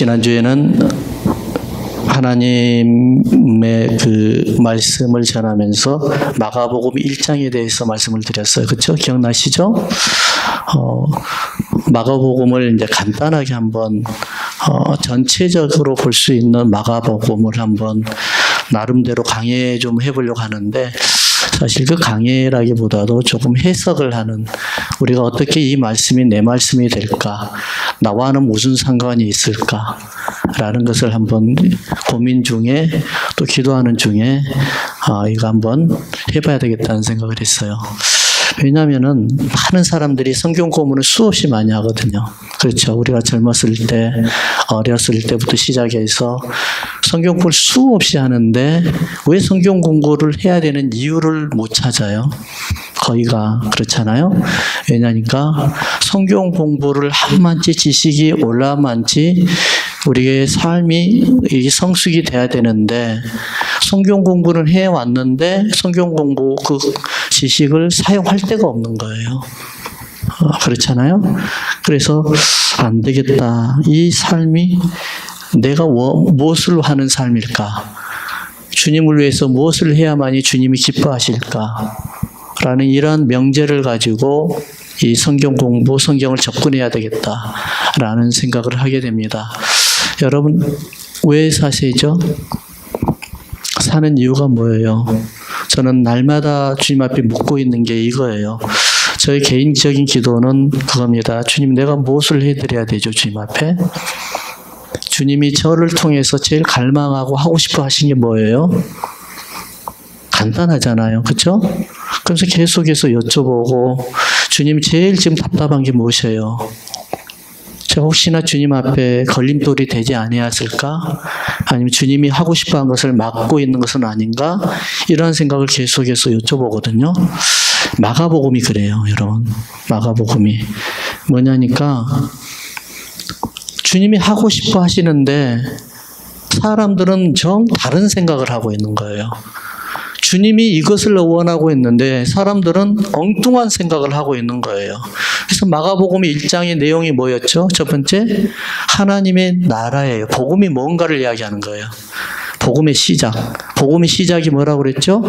지난주에는 하나님의 그 말씀을 전하면서 마가복음 1장에 대해서 말씀을 드렸어요. 그렇죠? 기억나시죠? 마가복음을 이제 간단하게 한번 전체적으로 볼 수 있는 마가복음을 한번 나름대로 강해 좀 해보려고 하는데, 사실 그 강해라기보다도 조금 해석을 하는, 우리가 어떻게 이 말씀이 내 말씀이 될까, 나와는 무슨 상관이 있을까 라는 것을 한번 고민 중에 또 기도하는 중에 이거 한번 해봐야 되겠다는 생각을 했어요. 왜냐하면은 많은 사람들이 성경 공부를 수없이 많이 하거든요. 그렇죠. 우리가 젊었을 때, 어렸을 때부터 시작해서 성경 공부를 수없이 하는데 왜 성경 공부를 해야 되는 이유를 못 찾아요? 거의가 그렇잖아요. 왜냐니까 성경 공부를 한만치 지식이 올라만치 우리의 삶이 성숙이 돼야 되는데, 성경 공부를 해왔는데 성경 공부 그 지식을 사용할 데가 없는 거예요. 그렇잖아요. 그래서 안 되겠다. 이 삶이 내가 무엇을 하는 삶일까? 주님을 위해서 무엇을 해야만이 주님이 기뻐하실까? 라는 이러한 명제를 가지고 이 성경 공부, 성경을 접근해야 되겠다라는 생각을 하게 됩니다. 여러분, 왜 사세죠? 사는 이유가 뭐예요? 저는 날마다 주님 앞에 묻고 있는 게 이거예요. 저의 개인적인 기도는 그겁니다. 주님, 내가 무엇을 해드려야 되죠, 주님 앞에? 주님이 저를 통해서 제일 갈망하고 하고 싶어 하신 게 뭐예요? 간단하잖아요. 그렇죠? 그래서 계속해서 여쭤보고, 주님 제일 지금 답답한 게 무엇이에요? 제가 혹시나 주님 앞에 걸림돌이 되지 아니었을까? 아니면 주님이 하고 싶어한 것을 막고 있는 것은 아닌가? 이런 생각을 계속해서 여쭤보거든요. 마가복음이 그래요, 여러분. 마가복음이 뭐냐니까, 주님이 하고 싶어 하시는데 사람들은 정 다른 생각을 하고 있는 거예요. 주님이 이것을 원하고 있는데 사람들은 엉뚱한 생각을 하고 있는 거예요. 그래서 마가복음 1장의 내용이 뭐였죠? 첫 번째, 하나님의 나라예요. 복음이 뭔가를 이야기하는 거예요. 복음의 시작. 복음의 시작이 뭐라고 그랬죠?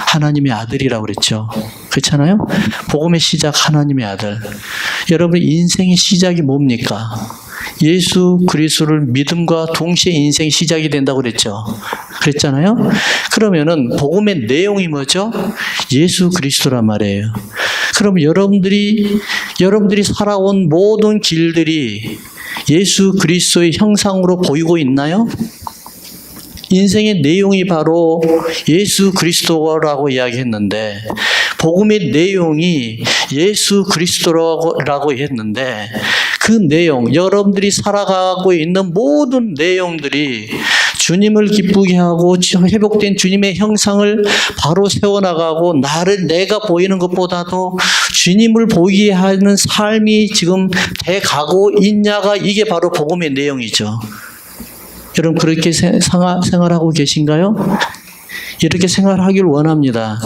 하나님의 아들이라고 그랬죠. 그렇잖아요? 복음의 시작, 하나님의 아들. 여러분, 인생의 시작이 뭡니까? 예수 그리스도를 믿음과 동시에 인생이 시작이 된다고 그랬죠. 그랬잖아요. 그러면은 복음의 내용이 뭐죠? 예수 그리스도란 말이에요. 그럼 여러분들이 살아온 모든 길들이 예수 그리스도의 형상으로 보이고 있나요? 인생의 내용이 바로 예수 그리스도라고 이야기했는데, 복음의 내용이 예수 그리스도라고 했는데, 그 내용, 여러분들이 살아가고 있는 모든 내용들이 주님을 기쁘게 하고 회복된 주님의 형상을 바로 세워나가고, 내가 보이는 것보다도 주님을 보이게 하는 삶이 지금 돼가고 있냐가, 이게 바로 복음의 내용이죠. 여러분, 그렇게 생활하고 계신가요? 이렇게 생활하길 원합니다.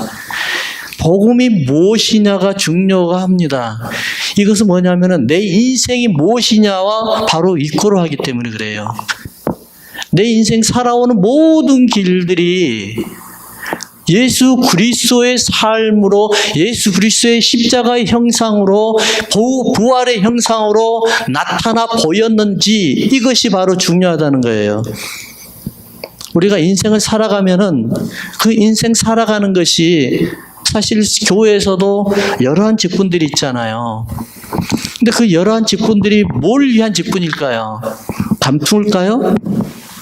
복음이 무엇이냐가 중요합니다. 이것은 뭐냐면은 내 인생이 무엇이냐와 바로 이코로 하기 때문에 그래요. 내 인생 살아오는 모든 길들이 예수 그리스도의 삶으로, 예수 그리스도의 십자가의 형상으로, 부활의 형상으로 나타나 보였는지, 이것이 바로 중요하다는 거예요. 우리가 인생을 살아가면은 그 인생 살아가는 것이, 사실 교회에서도 여러한 직분들이 있잖아요. 근데 그 여러한 직분들이 뭘 위한 직분일까요? 감투일까요?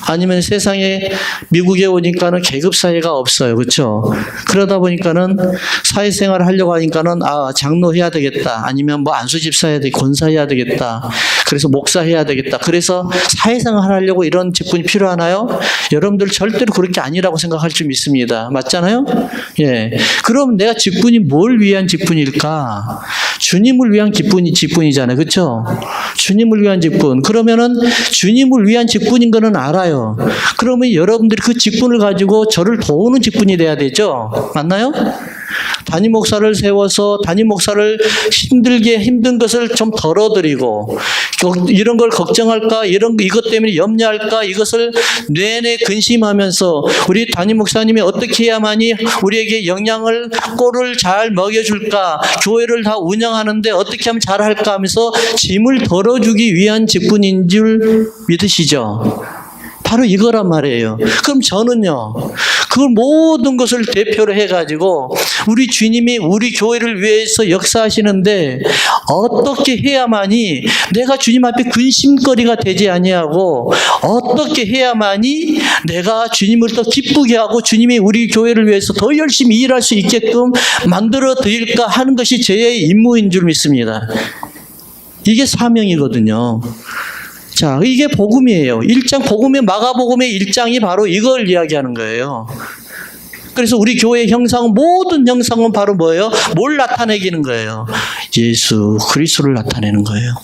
아니면 세상에, 미국에 오니까는 계급사회가 없어요. 그렇죠? 그러다 보니까는 사회생활을 하려고 하니까는, 장로 해야 되겠다. 아니면 뭐 안수집사 해야 되겠다. 권사 해야 되겠다. 그래서 목사 해야 되겠다. 그래서 사회생활 하려고 이런 직분이 필요하나요? 여러분들 절대로 그렇게 아니라고 생각할 줄 믿습니다. 맞잖아요? 예. 그럼 내가 직분이 뭘 위한 직분일까? 주님을 위한 직분이잖아요. 그렇죠? 주님을 위한 직분. 그러면은 주님을 위한 직분인 거는 알아요. 그러면 여러분들이 그 직분을 가지고 저를 도우는 직분이 돼야 되죠. 맞나요? 담임 목사를 세워서 담임 목사를 힘든 것을 좀 덜어드리고, 이런 걸 걱정할까, 이것 때문에 염려할까, 이것을 내내 근심하면서 우리 담임 목사님이 어떻게 해야만이 우리에게 꼴을 잘 먹여줄까, 교회를 다 운영하는데 어떻게 하면 잘할까 하면서 짐을 덜어주기 위한 직분인 줄 믿으시죠? 바로 이거란 말이에요. 그럼 저는요, 그 모든 것을 대표로 해가지고 우리 주님이 우리 교회를 위해서 역사하시는데 어떻게 해야만이 내가 주님 앞에 근심거리가 되지 아니하고, 어떻게 해야만이 내가 주님을 더 기쁘게 하고 주님이 우리 교회를 위해서 더 열심히 일할 수 있게끔 만들어 드릴까 하는 것이 제 임무인 줄 믿습니다. 이게 사명이거든요. 자, 이게 복음이에요. 복음의 마가복음의 1장이 바로 이걸 이야기하는 거예요. 그래서 우리 교회의 모든 형상은 바로 뭐예요? 뭘 나타내기는 거예요? 예수 그리스도를 나타내는 거예요.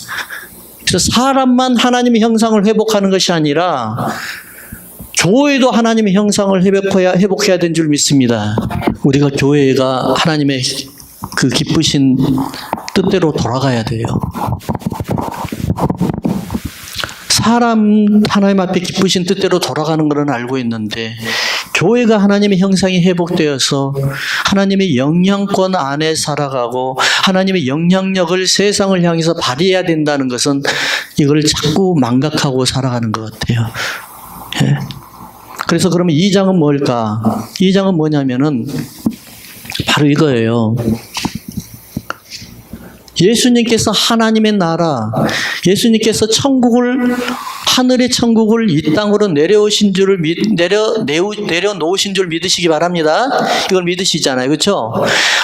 그래서 사람만 하나님의 형상을 회복하는 것이 아니라 교회도 하나님의 형상을 회복해야 되는 줄 믿습니다. 우리가 교회가 하나님의 그 기쁘신 뜻대로 돌아가야 돼요. 사람 하나님 앞에 기쁘신 뜻대로 돌아가는 것은 알고 있는데, 교회가 하나님의 형상이 회복되어서 하나님의 영향권 안에 살아가고 하나님의 영향력을 세상을 향해서 발휘해야 된다는 것은 이걸 자꾸 망각하고 살아가는 것 같아요. 예. 그래서 그러면 2장은 뭘까? 2장은 뭐냐면은 바로 이거예요. 예수님께서 하나님의 나라, 예수님께서 하늘의 천국을 이 땅으로 내려놓으신 줄 믿으시기 바랍니다. 이걸 믿으시잖아요. 그렇죠?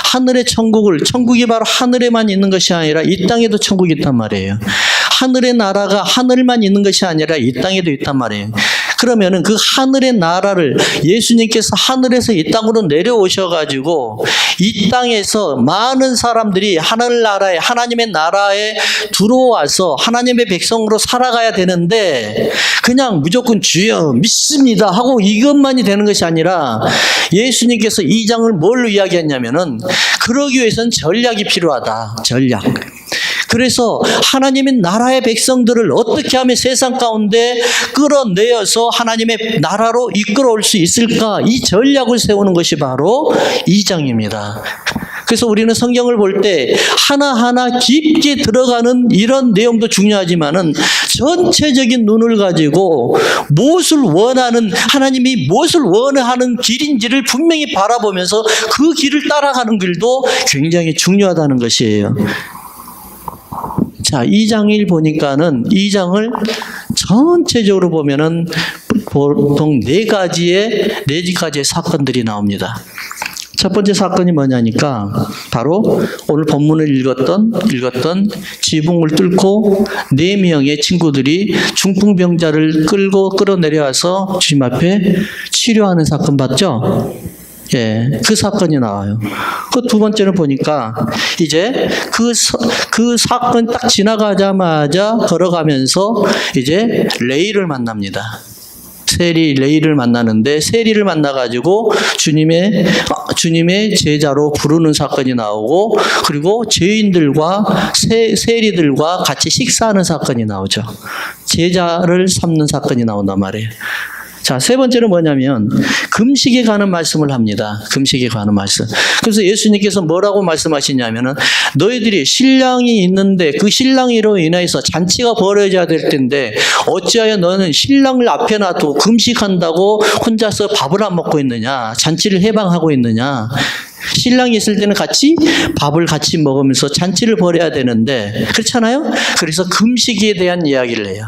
하늘의 천국이 바로 하늘에만 있는 것이 아니라 이 땅에도 천국이 있단 말이에요. 하늘의 나라가 하늘만 있는 것이 아니라 이 땅에도 있단 말이에요. 그러면은 그 하늘의 나라를 예수님께서 하늘에서 이 땅으로 내려오셔가지고 이 땅에서 많은 사람들이 하늘나라에, 하나님의 나라에 들어와서 하나님의 백성으로 살아가야 되는데, 그냥 무조건 주여 믿습니다 하고 이것만이 되는 것이 아니라 예수님께서 2장을 뭘로 이야기했냐면은, 그러기 위해서는 전략이 필요하다. 전략. 그래서 하나님의 나라의 백성들을 어떻게 하면 세상 가운데 끌어내어서 하나님의 나라로 이끌어올 수 있을까, 이 전략을 세우는 것이 바로 2장입니다. 그래서 우리는 성경을 볼 때 하나하나 깊게 들어가는 이런 내용도 중요하지만은 전체적인 눈을 가지고 하나님이 무엇을 원하는 길인지를 분명히 바라보면서 그 길을 따라가는 길도 굉장히 중요하다는 것이에요. 자, 2장을 보니까는 2장을 전체적으로 보면은 보통 네 가지의 사건들이 나옵니다. 첫 번째 사건이 뭐냐니까 바로 오늘 본문을 읽었던 지붕을 뚫고 4명의 친구들이 중풍병자를 끌어내려와서 주님 앞에 치료하는 사건 봤죠? 예, 그 사건이 나와요. 그 두 번째는 보니까 이제 그 사건 딱 지나가자마자 걸어가면서 이제 레이를 만납니다. 레이를 만나는데, 세리를 만나가지고 주님의 제자로 부르는 사건이 나오고, 그리고 죄인들과 세리들과 같이 식사하는 사건이 나오죠. 제자를 삼는 사건이 나온단 말이에요. 자, 세 번째는 뭐냐면 금식에 관한 말씀을 합니다. 금식에 관한 말씀. 그래서 예수님께서 뭐라고 말씀하시냐면은, 너희들이 신랑이 있는데 그 신랑이로 인해서 잔치가 벌어져야 될 텐데 어찌하여 너는 신랑을 앞에 놔두고 금식한다고 혼자서 밥을 안 먹고 있느냐, 잔치를 해방하고 있느냐. 신랑이 있을 때는 밥을 같이 먹으면서 잔치를 벌여야 되는데, 그렇잖아요? 그래서 금식에 대한 이야기를 해요.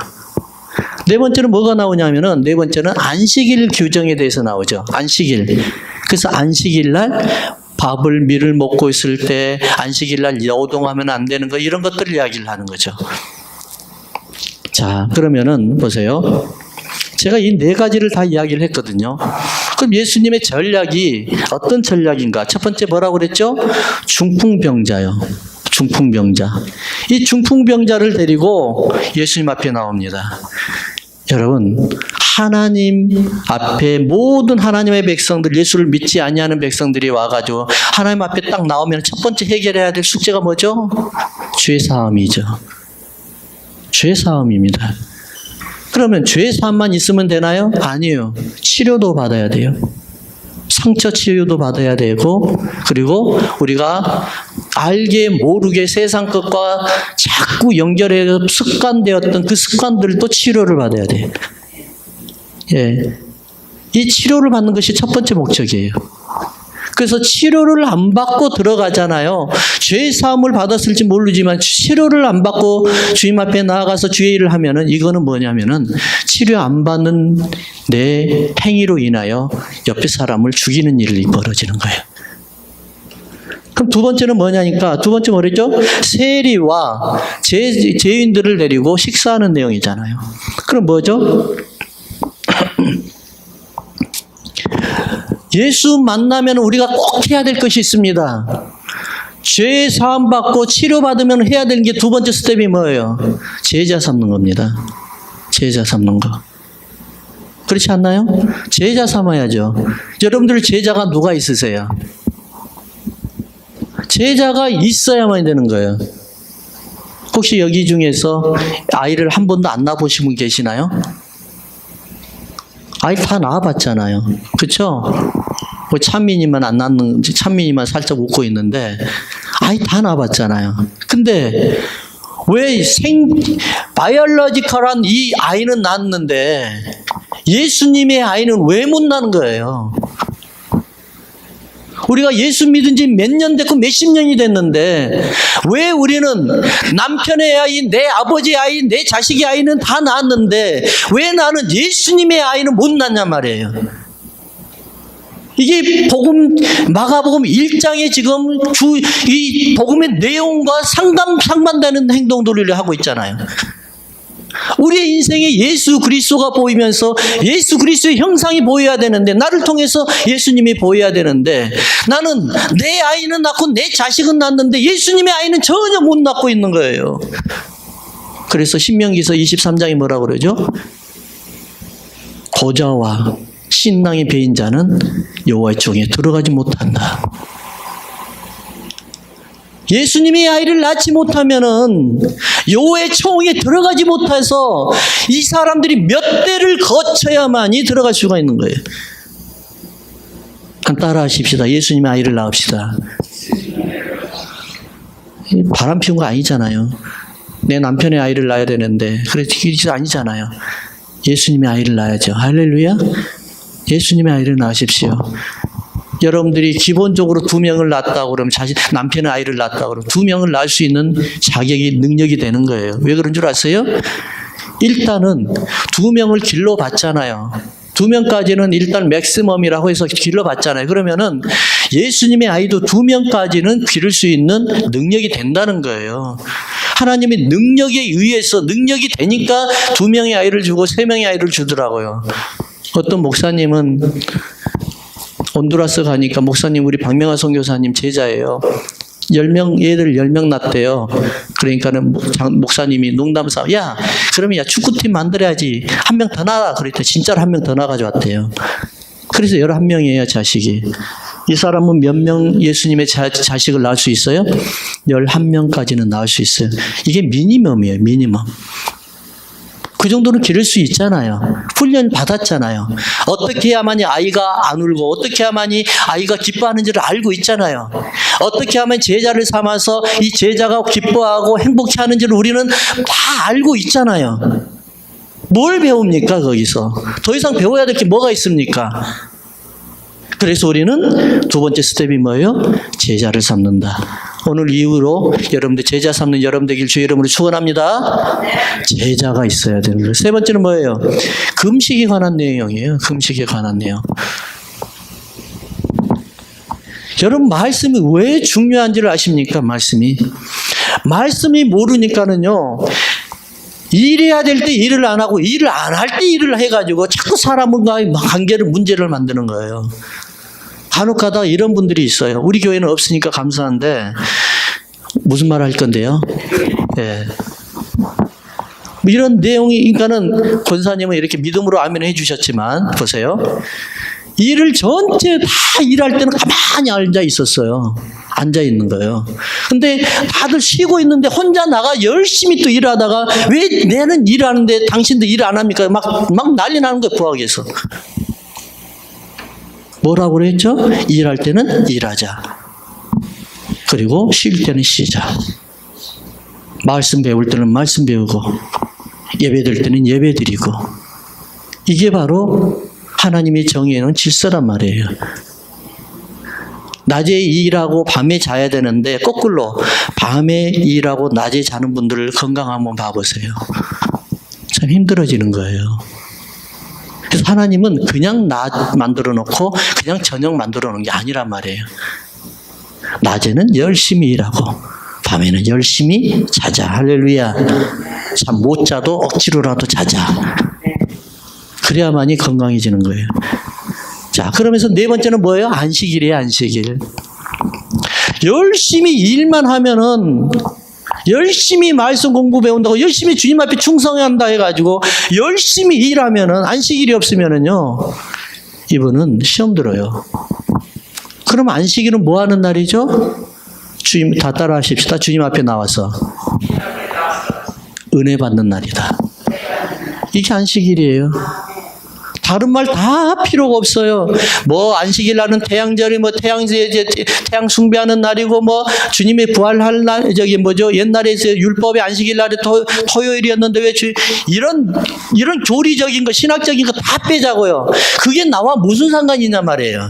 네 번째는 뭐가 나오냐면은, 네 번째는 안식일 규정에 대해서 나오죠. 안식일. 그래서 안식일 날 밀을 먹고 있을 때 안식일 날 노동하면 안 되는 거, 이런 것들을 이야기를 하는 거죠. 자, 그러면은 보세요. 제가 이 네 가지를 다 이야기를 했거든요. 그럼 예수님의 전략이 어떤 전략인가? 첫 번째 뭐라고 그랬죠? 중풍병자요. 중풍병자. 이 중풍병자를 데리고 예수님 앞에 나옵니다. 여러분, 하나님 앞에 모든 하나님의 백성들, 예수를 믿지 아니하는 백성들이 와가지고 하나님 앞에 딱 나오면 첫 번째 해결해야 될 숙제가 뭐죠? 죄사함이죠. 죄사함입니다. 그러면 죄사함만 있으면 되나요? 아니에요. 치료도 받아야 돼요. 상처 치유도 받아야 되고, 그리고 우리가 알게 모르게 세상 것과 자꾸 연결해서 습관되었던 그 습관들도 치료를 받아야 돼요. 예. 이 치료를 받는 것이 첫 번째 목적이에요. 그래서 치료를 안 받고 들어가잖아요. 죄 사함을 받았을지 모르지만 치료를 안 받고 주님 앞에 나아가서 주의 일을 하면은 이거는 뭐냐면은 치료 안 받는 내 행위로 인하여 옆에 사람을 죽이는 일이 벌어지는 거예요. 그럼 두 번째는 뭐냐니까, 두 번째 뭐랬죠? 세리와 죄인들을 데리고 식사하는 내용이잖아요. 그럼 뭐죠? 예수 만나면 우리가 꼭 해야 될 것이 있습니다. 죄 사함 받고 치료받으면 해야 되는 게 두 번째 스텝이 뭐예요? 제자 삼는 겁니다. 제자 삼는 거. 그렇지 않나요? 제자 삼아야죠. 여러분들 제자가 누가 있으세요? 제자가 있어야만 되는 거예요. 혹시 여기 중에서 아이를 한 번도 안 낳아보신 분 계시나요? 아이 다 낳아봤잖아요. 그렇죠? 뭐 찬민이만 안 낳는, 찬민이만 살짝 웃고 있는데 아이 다 낳아봤잖아요. 근데 왜 바이올로지컬한 이 아이는 낳았는데 예수님의 아이는 왜 못 낳는 거예요? 우리가 예수 믿은 지 몇 년 됐고 몇십 년이 됐는데 왜 우리는 남편의 아이, 내 아버지의 아이, 내 자식의 아이는 다 낳았는데 왜 나는 예수님의 아이는 못 낳냐 말이에요. 이게 복음, 마가복음 1장에 지금 이 복음의 내용과 상반되는 행동들을 하고 있잖아요. 우리의 인생에 예수 그리스도가 보이면서 예수 그리스도의 형상이 보여야 되는데, 나를 통해서 예수님이 보여야 되는데, 나는 내 아이는 낳고 내 자식은 낳는데 예수님의 아이는 전혀 못 낳고 있는 거예요. 그래서 신명기서 23장이 뭐라고 그러죠? 고자와 신랑이 배인 자는 여호와의 총에 들어가지 못한다. 예수님의 아이를 낳지 못하면은 여호와의 총에 들어가지 못해서 이 사람들이 몇 대를 거쳐야만이 들어갈 수가 있는 거예요. 따라하십시다. 예수님의 아이를 낳읍시다. 바람 피운 거 아니잖아요. 내 남편의 아이를 낳아야 되는데, 그래, 그게 아니잖아요. 예수님의 아이를 낳아야죠. 할렐루야. 예수님의 아이를 낳으십시오. 여러분들이 기본적으로 2명을 낳았다고 그러면 남편의 아이를 낳았다고 그러면 2명을 낳을 수 있는 자격이, 능력이 되는 거예요. 왜 그런 줄 아세요? 일단은 2명을 길러봤잖아요. 2명까지는 일단 맥시멈이라고 해서 길러봤잖아요. 그러면은 예수님의 아이도 2명까지는 기를 수 있는 능력이 된다는 거예요. 하나님이 능력에 의해서, 능력이 되니까 2명의 아이를 주고 3명의 아이를 주더라고요. 어떤 목사님은 온두라스 가니까, 목사님, 우리 박명하 선교사님 제자예요. 10명, 얘들 10명 낳대요. 그러니까는 목사님이 농담삼아, 야, 그러면 야, 축구팀 만들어야지. 1명 더 낳아. 그랬더니 진짜로 1명 더 낳아가지고 왔대요. 그래서 11명이에요, 자식이. 이 사람은 몇 명 예수님의 자식을 낳을 수 있어요? 11명까지는 낳을 수 있어요. 이게 미니멈이에요, 미니멈. 그 정도는 기를 수 있잖아요. 훈련 받았잖아요. 어떻게 해야만이 아이가 안 울고, 어떻게 해야만이 아이가 기뻐하는지를 알고 있잖아요. 어떻게 하면 제자를 삼아서 이 제자가 기뻐하고 행복해하는지를 우리는 다 알고 있잖아요. 뭘 배웁니까, 거기서? 더 이상 배워야 될 게 뭐가 있습니까? 그래서 우리는 두 번째 스텝이 뭐예요? 제자를 삼는다. 오늘 이후로 여러분들 제자 삼는 여러분 되길 주의 이름으로 축원합니다. 제자가 있어야 되는 거예요. 세 번째는 뭐예요? 금식에 관한 내용이에요. 금식에 관한 내용. 여러분, 말씀이 왜 중요한지를 아십니까? 말씀이 모르니까는요, 일해야 될 때 일을 안 하고 일을 안 할 때 일을 해가지고 자꾸 사람과의 관계를, 문제를 만드는 거예요. 간혹가다 이런 분들이 있어요. 우리 교회는 없으니까 감사한데 무슨 말 할 건데요? 예. 이런 내용이, 그러니까는 권사님은 이렇게 믿음으로 아멘 해주셨지만, 보세요. 일을 전체 다 일할 때는 가만히 앉아 있었어요. 앉아 있는 거예요. 근데 다들 쉬고 있는데 혼자 나가 열심히 또 일하다가 왜 내는 일하는데 당신도 일 안 합니까? 막 난리 나는 거예요, 부엌에서. 뭐라고 그랬죠? 일할 때는 일하자. 그리고 쉴 때는 쉬자. 말씀 배울 때는 말씀 배우고, 예배 드릴 때는 예배 드리고. 이게 바로 하나님이 정해놓은 질서란 말이에요. 낮에 일하고 밤에 자야 되는데 거꾸로 밤에 일하고 낮에 자는 분들을 건강 한번 봐보세요. 참 힘들어지는 거예요. 그래서 하나님은 그냥 낮 만들어 놓고 그냥 저녁 만들어 놓은 게 아니란 말이에요. 낮에는 열심히 일하고 밤에는 열심히 자자. 할렐루야. 참 못 자도 억지로라도 자자. 그래야만이 건강해지는 거예요. 자, 그러면서 네 번째는 뭐예요? 안식일이에요, 안식일. 열심히 일만 하면은, 열심히 말씀 공부 배운다고, 열심히 주님 앞에 충성한다 해가지고, 열심히 일하면은, 안식일이 없으면은요, 이분은 시험 들어요. 그럼 안식일은 뭐 하는 날이죠? 주님, 다 따라 하십시다. 주님 앞에 나와서. 은혜 받는 날이다. 이게 안식일이에요. 다른 말 다 필요가 없어요. 뭐 안식일 날은 태양절이 뭐 태양 숭배하는 날이고 뭐 주님의 부활할 날 옛날에 율법의 안식일 날이 토요일이었는데 왜 이런 교리적인 거 신학적인 거 다 빼자고요. 그게 나와 무슨 상관이 있냐 말이에요.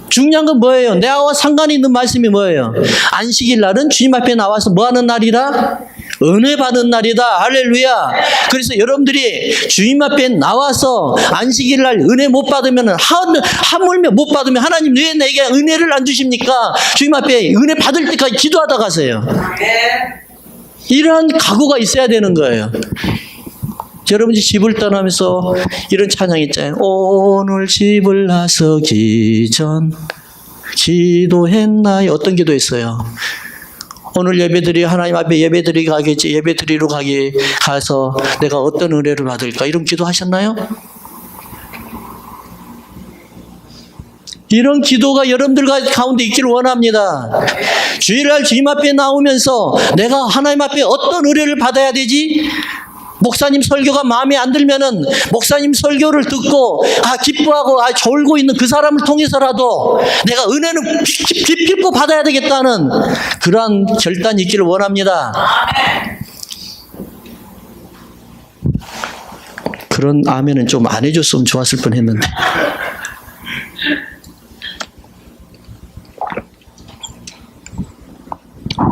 중요한 건 뭐예요? 내가 상관이 있는 말씀이 뭐예요? 안식일 날은 주님 앞에 나와서 뭐 하는 날이라? 은혜 받는 날이다. 할렐루야. 그래서 여러분들이 주님 앞에 나와서 안식일 날 은혜 못 받으면 하물며 못 받으면 하나님 왜 내게 은혜를 안 주십니까? 주님 앞에 은혜 받을 때까지 기도하다 가세요. 이러한 각오가 있어야 되는 거예요. 여러분이 집을 떠나면서 이런 찬양이 있잖아요. 오늘 집을 나서기 전 기도했나요? 어떤 기도했어요? 오늘 예배드리 하나님 앞에 예배드리러 가서 내가 어떤 은혜를 받을까? 이런 기도 하셨나요? 이런 기도가 여러분들 가운데 있기를 원합니다. 주일날 주님 앞에 나오면서 내가 하나님 앞에 어떤 은혜를 받아야 되지? 목사님 설교가 마음에 안 들면은 목사님 설교를 듣고 기뻐하고 졸고 있는 그 사람을 통해서라도 내가 은혜는 기필코 받아야 되겠다는 그러한 결단이 있기를 원합니다. 그런 아멘은 좀 안 해줬으면 좋았을 뻔했는데.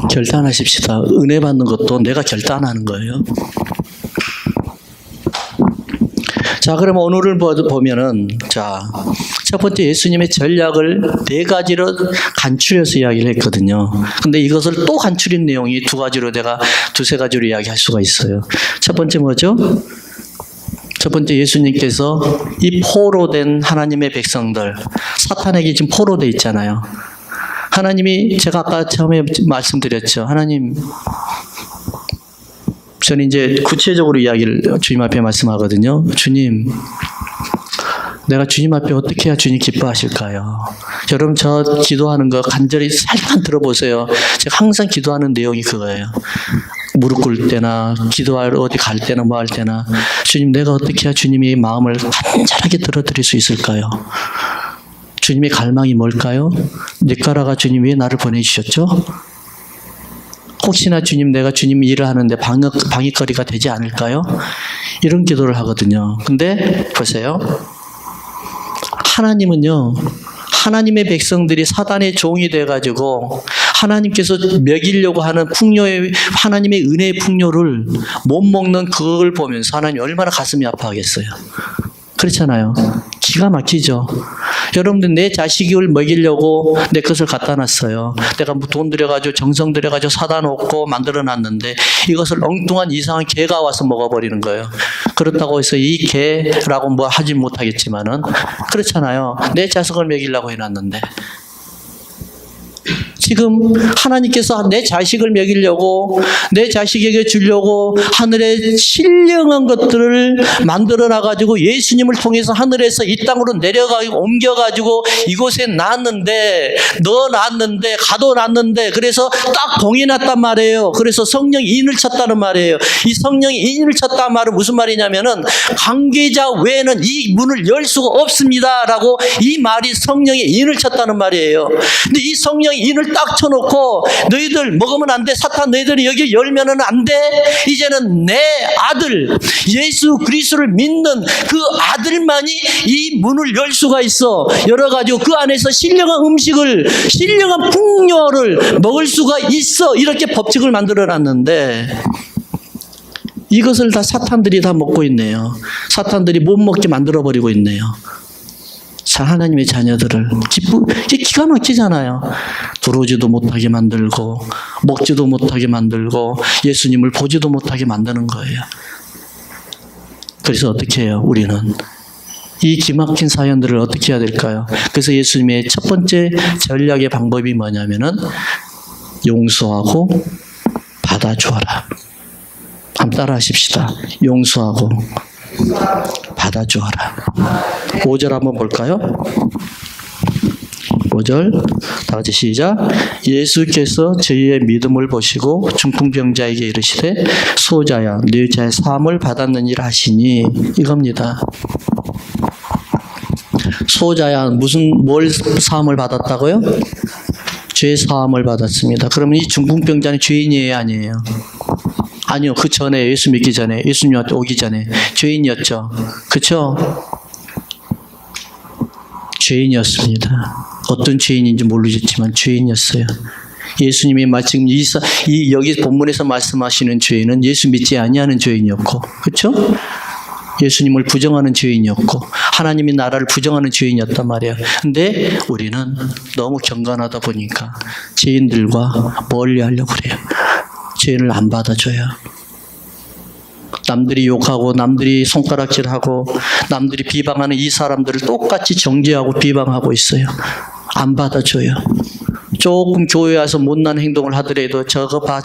결단하십시다. 은혜 받는 것도 내가 결단하는 거예요. 자, 그럼 오늘을 보면은, 자, 첫 번째 예수님의 전략을 네 가지로 간추려서 이야기를 했거든요. 근데 이것을 또 간추린 내용이 두세 가지로 이야기할 수가 있어요. 첫 번째 뭐죠? 첫 번째 예수님께서 이 포로된 하나님의 백성들, 사탄에게 지금 포로돼 있잖아요. 하나님이 제가 아까 처음에 말씀드렸죠. 하나님, 저는 이제 구체적으로 이야기를 주님 앞에 말씀하거든요. 주님, 내가 주님 앞에 어떻게 해야 주님 기뻐하실까요? 여러분 저 기도하는 거 간절히 살짝 들어보세요. 제가 항상 기도하는 내용이 그거예요. 무릎 꿇을 때나 기도하러 어디 갈 때나 뭐 할 때나 주님 내가 어떻게 해야 주님의 마음을 간절하게 들어드릴 수 있을까요? 주님의 갈망이 뭘까요? 니까라가 주님 왜 나를 보내주셨죠? 혹시나 주님 내가 주님 일을 하는데 방해거리가 되지 않을까요? 이런 기도를 하거든요. 근데 보세요. 하나님은요. 하나님의 백성들이 사단의 종이 돼가지고 하나님께서 먹이려고 하는 풍요의 하나님의 은혜의 풍요를 못 먹는 그걸 보면서 하나님 얼마나 가슴이 아파하겠어요. 그렇잖아요. 기가 막히죠. 여러분들 내 자식을 먹이려고 내 것을 갖다 놨어요. 내가 돈 들여가지고 정성 들여가지고 사다 놓고 만들어 놨는데 이것을 엉뚱한 이상한 개가 와서 먹어버리는 거예요. 그렇다고 해서 이 개라고 뭐 하지 못하겠지만은 그렇잖아요. 내 자식을 먹이려고 해놨는데 지금 하나님께서 내 자식을 먹이려고, 내 자식에게 주려고 하늘에 신령한 것들을 만들어 놔가지고 예수님을 통해서 하늘에서 이 땅으로 내려가고 옮겨가지고 이곳에 낳았는데, 넣어놨는데, 가둬놨는데, 그래서 딱 봉해놨단 말이에요. 그래서 성령이 인을 쳤다는 말이에요. 이 성령이 인을 쳤다는 말은 무슨 말이냐면은 관계자 외에는 이 문을 열 수가 없습니다 라고, 이 말이 성령이 인을 쳤다는 말이에요. 근데 이 성령이 인을 딱 쳐놓고 너희들 먹으면 안 돼, 사탄 너희들이 여기 열면은 안 돼, 이제는 내 아들 예수 그리스도를 믿는 그 아들만이 이 문을 열 수가 있어, 열어가지고 그 안에서 신령한 음식을, 신령한 풍요를 먹을 수가 있어, 이렇게 법칙을 만들어 놨는데 이것을 다 사탄들이 다 먹고 있네요. 사탄들이 못 먹게 만들어 버리고 있네요. 자, 하나님의 자녀들을 기가 막히잖아요. 들어오지도 못하게 만들고 먹지도 못하게 만들고 예수님을 보지도 못하게 만드는 거예요. 그래서 어떻게 해요? 우리는 이 기막힌 사연들을 어떻게 해야 될까요? 그래서 예수님의 첫 번째 전략의 방법이 뭐냐면은 용서하고 받아주어라. 한번 따라 하십시다. 용서하고 받아주어라. 5절 한번 볼까요? 5절 다 같이 시작. 예수께서 저희의 믿음을 보시고 중풍병자에게 이르시되 소자야 네 죄 사함을 받았느니라 하시니, 이겁니다. 소자야 뭘 사함을 받았다고요? 죄 사함을 받았습니다. 그러면 이 중풍병자는 죄인이에요, 아니에요? 아니요. 그 전에, 예수 믿기 전에, 예수님한테 오기 전에 죄인이었죠. 그렇죠? 죄인이었습니다. 어떤 죄인인지 모르겠지만 죄인이었어요. 예수님이 지금 여기 본문에서 말씀하시는 죄인은 예수 믿지 아니하는 죄인이었고, 그렇죠? 예수님을 부정하는 죄인이었고 하나님의 나라를 부정하는 죄인이었단 말이에요. 근데 우리는 너무 경건하다 보니까 죄인들과 멀리 하려고 그래요. 죄인을 안 받아줘요. 남들이 욕하고 남들이 손가락질하고 남들이 비방하는 이 사람들을 똑같이 정죄하고 비방하고 있어요. 안 받아줘요. 조금 교회 와서 못난 행동을 하더라도 저거 봐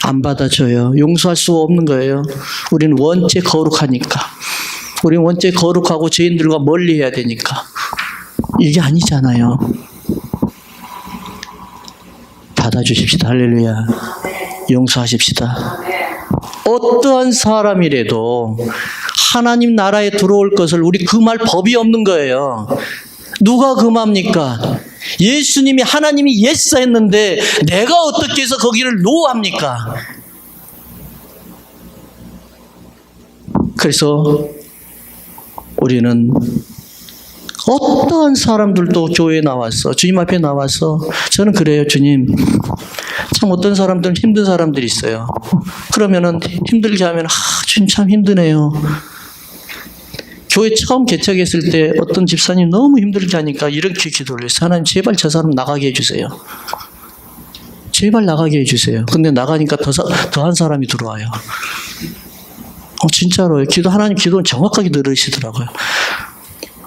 안 받아줘요. 용서할 수 없는 거예요. 우리는 원체 거룩하니까. 우리는 원체 거룩하고 죄인들과 멀리 해야 되니까. 이게 아니잖아요. 받아주십시다. 할렐루야. 용서하십시다. 어떠한 사람이라도 하나님 나라에 들어올 것을 우리 금할 법이 없는 거예요. 누가 금합니까? 예수님이, 하나님이 예스 했는데 내가 어떻게 해서 거기를 노 합니까? 그래서 우리는 어떠한 사람들도 교회에 나와서, 주님 앞에 나와서, 저는 그래요. 주님, 참 어떤 사람들은 힘든 사람들이 있어요. 그러면은 힘들게 하면 주님 참 힘드네요. 교회 처음 개척했을 때 어떤 집사님 너무 힘들게 하니까 이렇게 기도를 했어요. 하나님 제발 저 사람 나가게 해주세요. 제발 나가게 해주세요. 근데 나가니까 더한 사람이 들어와요. 진짜로요. 하나님 기도는 정확하게 들으시더라고요.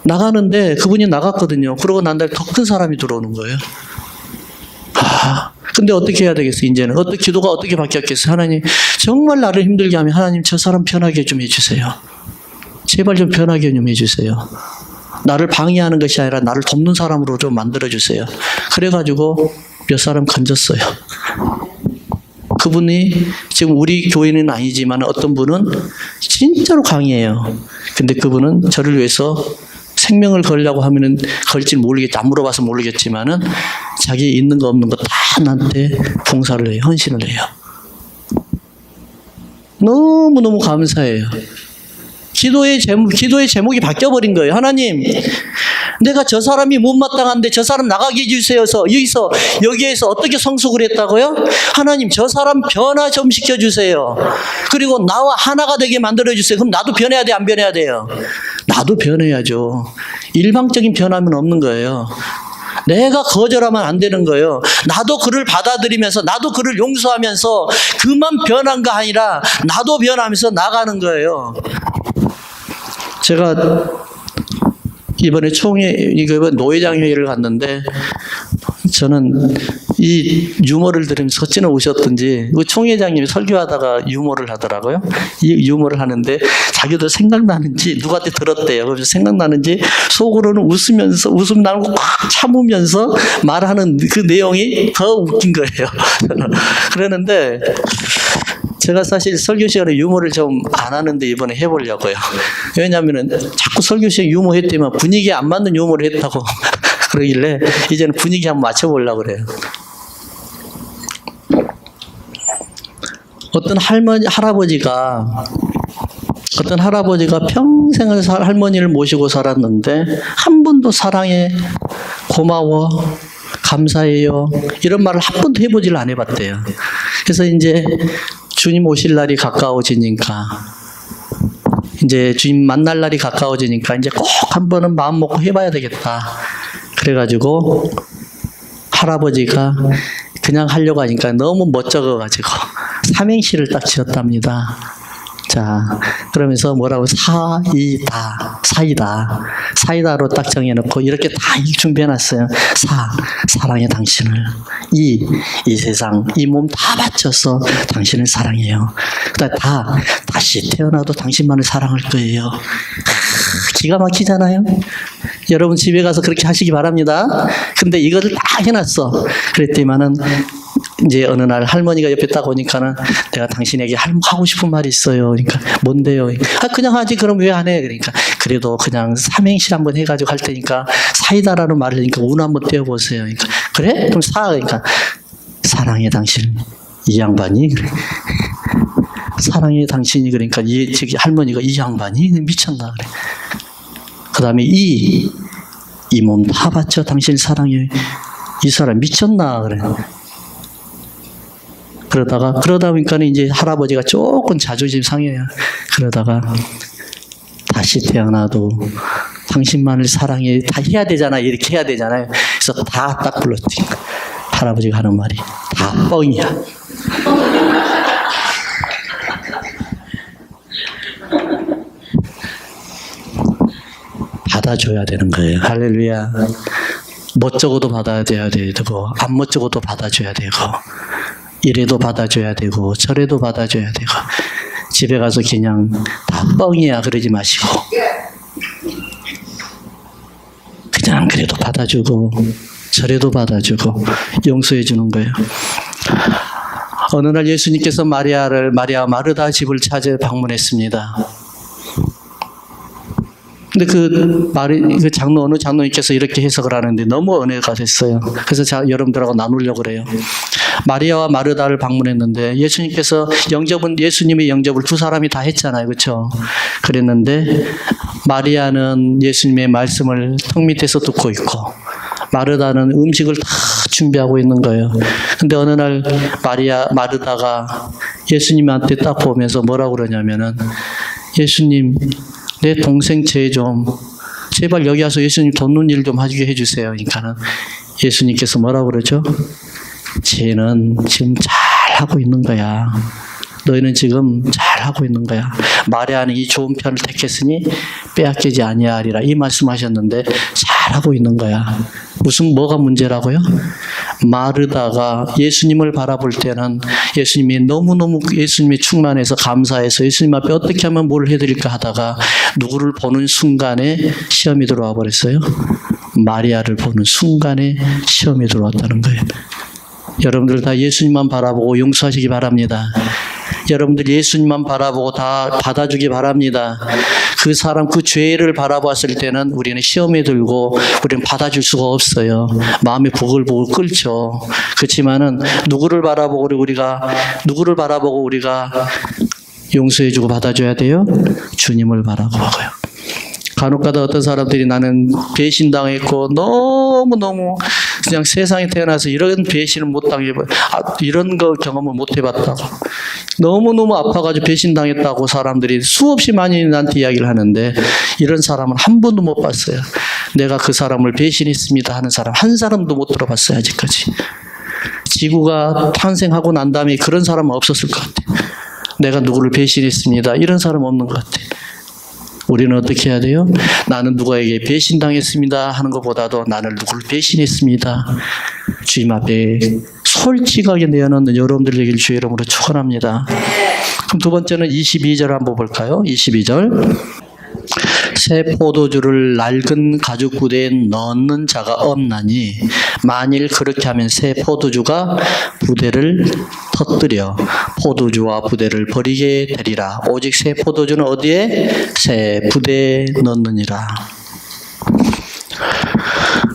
나가는데 그분이 나갔거든요. 그러고 난 다음에 더 큰 사람이 들어오는 거예요. 근데 어떻게 해야 되겠어요? 이제는 기도가 어떻게 바뀌었겠어요? 하나님 정말 나를 힘들게 하면 하나님 저 사람 편하게 좀 해주세요. 제발 좀 편하게 좀 해주세요. 나를 방해하는 것이 아니라 나를 돕는 사람으로 좀 만들어주세요. 그래가지고 몇 사람 건졌어요. 그분이 지금 우리 교회는 아니지만 어떤 분은 진짜로 강해요. 근데 그분은 저를 위해서 생명을 걸려고 하면은 걸지 모르겠지, 안 물어봐서 모르겠지만은 자기 있는 거 없는 거 다 나한테 봉사를 해요. 헌신을 해요. 너무너무 감사해요. 기도의 제목이 바뀌어버린 거예요. 하나님, 내가 저 사람이 못마땅한데 저 사람 나가게 해주세요서 여기에서 어떻게 성숙을 했다고요? 하나님, 저 사람 변화 좀 시켜주세요. 그리고 나와 하나가 되게 만들어주세요. 그럼 나도 변해야 돼, 안 변해야 돼요? 나도 변해야죠. 일방적인 변화는 없는 거예요. 내가 거절하면 안 되는 거예요. 나도 그를 받아들이면서, 나도 그를 용서하면서 그만 변한가 아니라 나도 변하면서 나가는 거예요. 제가 이번에 이번 노회장 회의를 갔는데 저는 이 유머를 들으면서 어찌나 우셨던지, 그 총회장님이 설교하다가 유머를 하더라고요. 이 유머를 하는데 자기도 생각나는지 누구한테 들었대요. 그래서 생각나는지 속으로는 웃으면서 웃음 나고 꽉 참으면서 말하는 그 내용이 더 웃긴 거예요. 그러는데 제가 사실 설교 시간에 유머를 좀 안 하는데 이번에 해보려고요. 왜냐하면 자꾸 설교 시간에 유머 했더니만 분위기에 안 맞는 유머를 했다고 그러길래 이제는 분위기 한번 맞춰보려고 그래요. 어떤 할아버지가 평생을 할머니를 모시고 살았는데 한 번도 사랑해, 고마워, 감사해요 이런 말을 한 번도 해보지를 안 해봤대요. 그래서 이제 주님 오실 날이 가까워지니까, 이제 주님 만날 날이 가까워지니까 이제 꼭 한 번은 마음 먹고 해봐야 되겠다. 그래가지고 할아버지가 그냥 하려고 하니까 너무 멋쩍어가지고 삼행시를 딱 지었답니다. 자, 그러면서 뭐라고 사이다로 딱 정해놓고 이렇게 다 준비해놨어요. 사랑해 당신을. 이 세상, 이 몸 다 바쳐서 당신을 사랑해요. 그다음 다시 태어나도 당신만을 사랑할 거예요. 기가 막히잖아요. 여러분 집에 가서 그렇게 하시기 바랍니다. 근데 이거를 딱 해놨어. 그랬더니만은 이제 어느 날 할머니가 옆에 딱 오니까는 내가 당신에게 하고 싶은 말이 있어요. 그러니까 뭔데요? 그냥 하지. 그럼 왜 안 해? 그러니까 그래도 그냥 삼행시 한번 해가지고 할 테니까 사이다라는 말을 하니까 운 한번 떼어보세요. 그러니까 그래? 그럼 그러니까 사랑해 당신. 이 양반이 그래. 사랑해 당신이 그러니까 저기 할머니가 이 양반이 미쳤나 그래. 그 다음에 이 몸 다 바쳐 당신 사랑해. 이 사람 미쳤나 그래. 그러다 보니까 이제 할아버지가 조금 자존심 상해요. 그러다가 다시 태어나도 당신만을 사랑해. 다 해야 되잖아. 이렇게 해야 되잖아요. 그래서 다 딱 불렀더니 할아버지가 하는 말이 다 뻥이야. 받아줘야 되는 거예요. 할렐루야. 멋쩍어도 받아줘야 되고 안 멋쩍어도 받아줘야 되고 이래도 받아줘야 되고 저래도 받아줘야 되고 집에 가서 그냥 다 뻥이야 그러지 마시고 그냥 그래도 받아주고 저래도 받아주고 용서해 주는 거예요. 어느 날 예수님께서 마리아 마르다 집을 찾아 방문했습니다. 근데 어느 장로님께서 이렇게 해석을 하는데 너무 은혜가 됐어요. 그래서 여러분들하고 나누려고 그래요. 마리아와 마르다를 방문했는데 예수님의 영접을 두 사람이 다 했잖아요. 그렇죠? 그랬는데 마리아는 예수님의 말씀을 턱 밑에서 듣고 있고 마르다는 음식을 다 준비하고 있는 거예요. 근데 어느 날 마르다가 예수님한테 딱 보면서 뭐라고 그러냐면은 예수님 내 동생 제발 여기 와서 예수님 돕는 일 좀 하게 해주세요. 그러니까는 예수님께서 뭐라고 그러죠? 쟤는 지금 잘 하고 있는 거야. 너희는 지금 잘 하고 있는 거야. 마리아는 이 좋은 편을 택했으니 빼앗기지 아니하리라 이 말씀하셨는데 잘 하고 있는 거야. 뭐가 문제라고요? 마르다가 예수님을 바라볼 때는 예수님이 너무너무 예수님이 충만해서 감사해서 예수님 앞에 어떻게 하면 뭘 해드릴까 하다가 누구를 보는 순간에 시험이 들어와 버렸어요. 마리아를 보는 순간에 시험이 들어왔다는 거예요. 여러분들 다 예수님만 바라보고 용서하시기 바랍니다. 여러분들 예수님만 바라보고 다 받아주기 바랍니다. 그 사람 그 죄를 바라봤을 때는 우리는 시험에 들고 우리는 받아줄 수가 없어요. 마음이 보글보글 끓죠. 그렇지만은 누구를 바라보고 우리가 용서해주고 받아줘야 돼요? 주님을 바라보고요. 간혹가다 어떤 사람들이 나는 배신당했고 너무너무 그냥 세상에 태어나서 이런 배신을 못 이런 거 경험을 못 해봤다고 너무너무 아파가지고 배신당했다고 사람들이 수없이 많이 나한테 이야기를 하는데 이런 사람은 한 번도 못 봤어요. 내가 그 사람을 배신했습니다 하는 사람 한 사람도 못 들어봤어요. 아직까지. 지구가 탄생하고 난 다음에 그런 사람은 없었을 것 같아요. 내가 누구를 배신했습니다 이런 사람은 없는 것 같아요. 우리는 어떻게 해야 돼요? 나는 누구에게 배신당했습니다 하는 것보다도 나는 누구를 배신했습니다. 주님 앞에 솔직하게 내어놓는 여러분들 되길 주의 이름으로 축원합니다. 그럼 두 번째는 22절 한번 볼까요? 22절. 새 포도주를 낡은 가죽 부대에 넣는 자가 없나니 만일 그렇게 하면 새 포도주가 부대를 터뜨려 포도주와 부대를 버리게 되리라. 오직 새 포도주는 어디에? 새 부대에 넣느니라.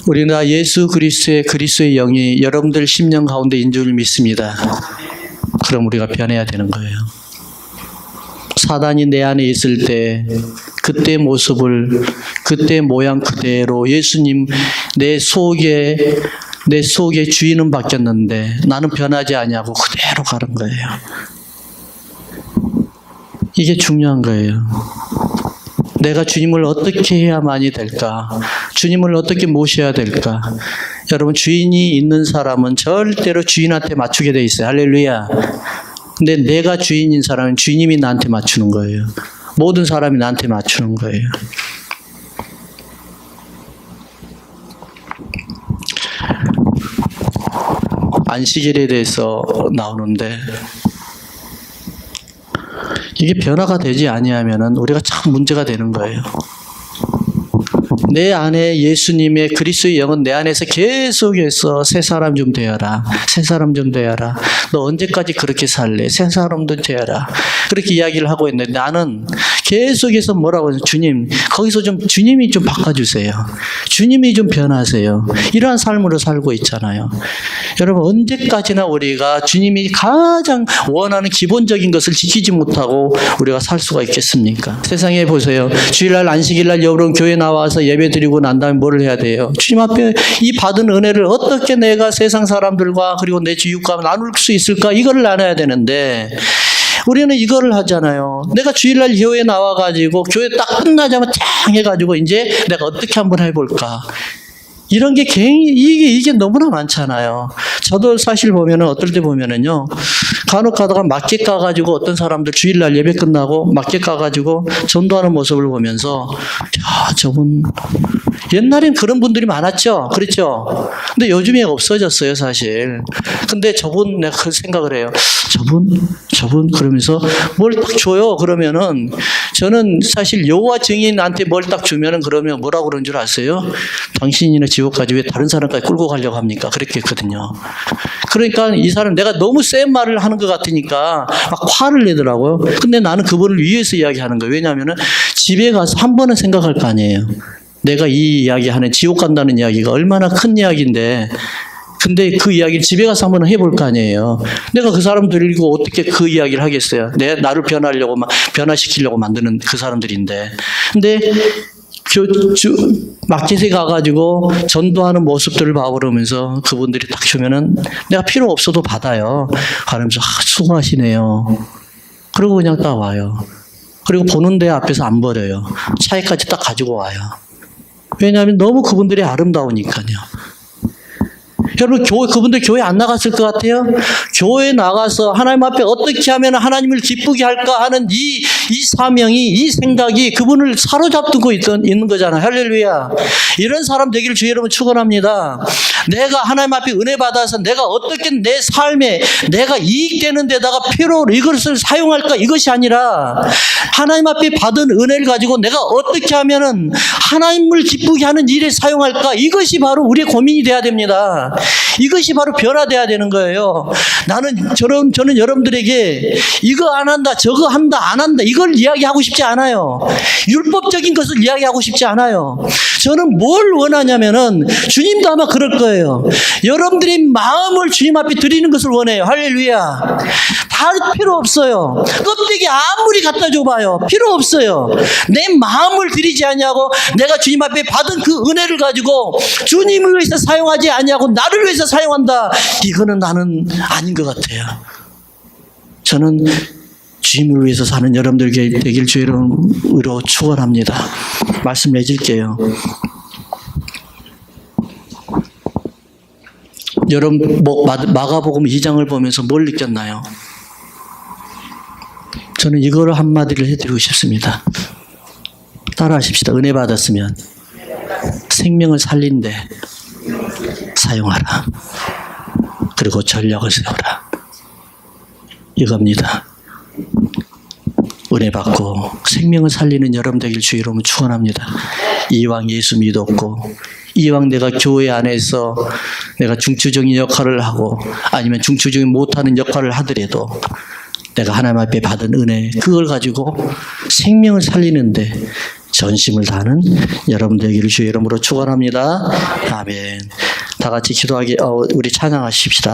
우리가 예수 그리스도의 영이 여러분들 심령 가운데 있는 줄 믿습니다. 그럼 우리가 변해야 되는 거예요. 사단이 내 안에 있을 때 그때 모습을 그때 모양 그대로 예수님 내 속에 주인은 바뀌었는데 나는 변하지 아니하고 그대로 가는 거예요. 이게 중요한 거예요. 내가 주님을 어떻게 해야만이 될까? 주님을 어떻게 모셔야 될까? 여러분, 주인이 있는 사람은 절대로 주인한테 맞추게 돼 있어요. 할렐루야. 근데 내가 주인인 사람은 주님이 나한테 맞추는 거예요. 모든 사람이 나한테 맞추는 거예요. 안식일에 대해서 나오는데 이게 변화가 되지 아니하면은 우리가 참 문제가 되는 거예요. 내 안에 예수님의 그리스도의 영은 내 안에서 계속해서 새 사람 좀 되어라. 새 사람 좀 되어라. 너 언제까지 그렇게 살래? 새 사람 좀 되어라. 그렇게 이야기를 하고 있는데 나는 계속해서 뭐라고 해서 주님, 거기서 좀 주님이 좀 바꿔주세요. 주님이 좀 변하세요. 이러한 삶으로 살고 있잖아요. 여러분, 언제까지나 우리가 주님이 가장 원하는 기본적인 것을 지키지 못하고 우리가 살 수가 있겠습니까? 세상에 보세요. 주일날 안식일날 여러분 교회 나와서 예배 드리고 난 다음에 뭘 해야 돼요? 주님 앞에 이 받은 은혜를 어떻게 내가 세상 사람들과 그리고 내 지육과 나눌 수 있을까? 이거를 나눠야 되는데 우리는 이거를 하잖아요. 내가 주일날 교회에 나와가지고 교회 딱 끝나자마자 짱 해가지고 이제 내가 어떻게 한번 해볼까? 이런 게 이게 너무나 많잖아요. 저도 사실 보면은 어떨 때 보면은요, 간혹 가다가 마켓 가가지고 어떤 사람들 주일날 예배 끝나고 마켓 가가지고 전도하는 모습을 보면서 야, 저분 옛날엔 그런 분들이 많았죠. 그렇죠? 근데 요즘에 없어졌어요, 사실. 근데 저분 내가 그 생각을 해요. 저분 그러면서 뭘 딱 줘요. 그러면은 저는 사실 여호와 증인한테 뭘 딱 주면은 그러면 뭐라고 그러는 줄 아세요? 당신이나 지옥까지 왜 다른 사람까지 끌고 가려고 합니까? 그렇게 했거든요. 그러니까 이 사람 내가 너무 센 말을 하는 것 같으니까 막 화를 내더라고요. 근데 나는 그분을 위해서 이야기하는 거예요. 왜냐하면은 집에 가서 한 번은 생각할 거 아니에요. 내가 이 이야기하는 지옥 간다는 이야기가 얼마나 큰 이야기인데 근데 그 이야기를 집에 가서 한번 해볼 거 아니에요. 내가 그 사람 들고 어떻게 그 이야기를 하겠어요. 나를 변화시키려고 만드는 그 사람들인데. 근데 마켓에 가가지고 전도하는 모습들을 봐보면서 그분들이 딱 주면은 내가 필요 없어도 받아요. 가면서 수고하시네요. 그리고 그냥 딱 와요. 그리고 보는 데 앞에서 안 버려요. 차에까지 딱 가지고 와요. 왜냐하면 너무 그분들이 아름다우니까요. 여러분, 그분들 교회 안 나갔을 것 같아요? 교회 나가서 하나님 앞에 어떻게 하면 하나님을 기쁘게 할까 하는 이 사명이, 이 생각이 그분을 사로잡고 있는 거잖아요. 할렐루야. 이런 사람 되기를 주의 여러분 축원합니다. 내가 하나님 앞에 은혜 받아서 내가 어떻게 내 삶에 내가 이익되는 데다가 필요로 이것을 사용할까, 이것이 아니라 하나님 앞에 받은 은혜를 가지고 내가 어떻게 하면은 하나님을 기쁘게 하는 일에 사용할까, 이것이 바로 우리의 고민이 돼야 됩니다. 이것이 바로 변화돼야 되는 거예요. 저는 여러분들에게 이거 안 한다, 저거 한다, 안 한다, 이걸 이야기하고 싶지 않아요. 율법적인 것을 이야기하고 싶지 않아요. 저는 뭘 원하냐면은 주님도 아마 그럴 거예요. 여러분들이 마음을 주님 앞에 드리는 것을 원해요. 할렐루야. 다 필요 없어요. 껍데기 아무리 갖다 줘봐요. 필요 없어요. 내 마음을 드리지 않냐고 내가 주님 앞에 받은 그 은혜를 가지고 주님을 위해서 사용하지 않냐고 나를 위해서 사용한다. 이거는 나는 아닌 것 같아요. 저는 주님을 위해서 사는 여러분들 되길 주의 이름으로 축원합니다. 말씀 내줄게요. 여러분 마가복음 2장을 보면서 뭘 느꼈나요? 저는 이거를 한마디를 해드리고 싶습니다. 따라하십시다. 은혜 받았으면 생명을 살린데 사용하라. 그리고 전략을 세우라. 이겁니다. 은혜 받고 생명을 살리는 여러분 되길 주 이름으로 축원합니다. 이왕 예수 믿었고 이왕 내가 교회 안에서 내가 중추적인 역할을 하고 아니면 중추적인 못하는 역할을 하더라도 내가 하나님 앞에 받은 은혜 그걸 가지고 생명을 살리는데 전심을 다하는 여러분 되기를 주의 이름으로 축원합니다. 아멘. 다 같이 기도하기 우리 찬양하십시다.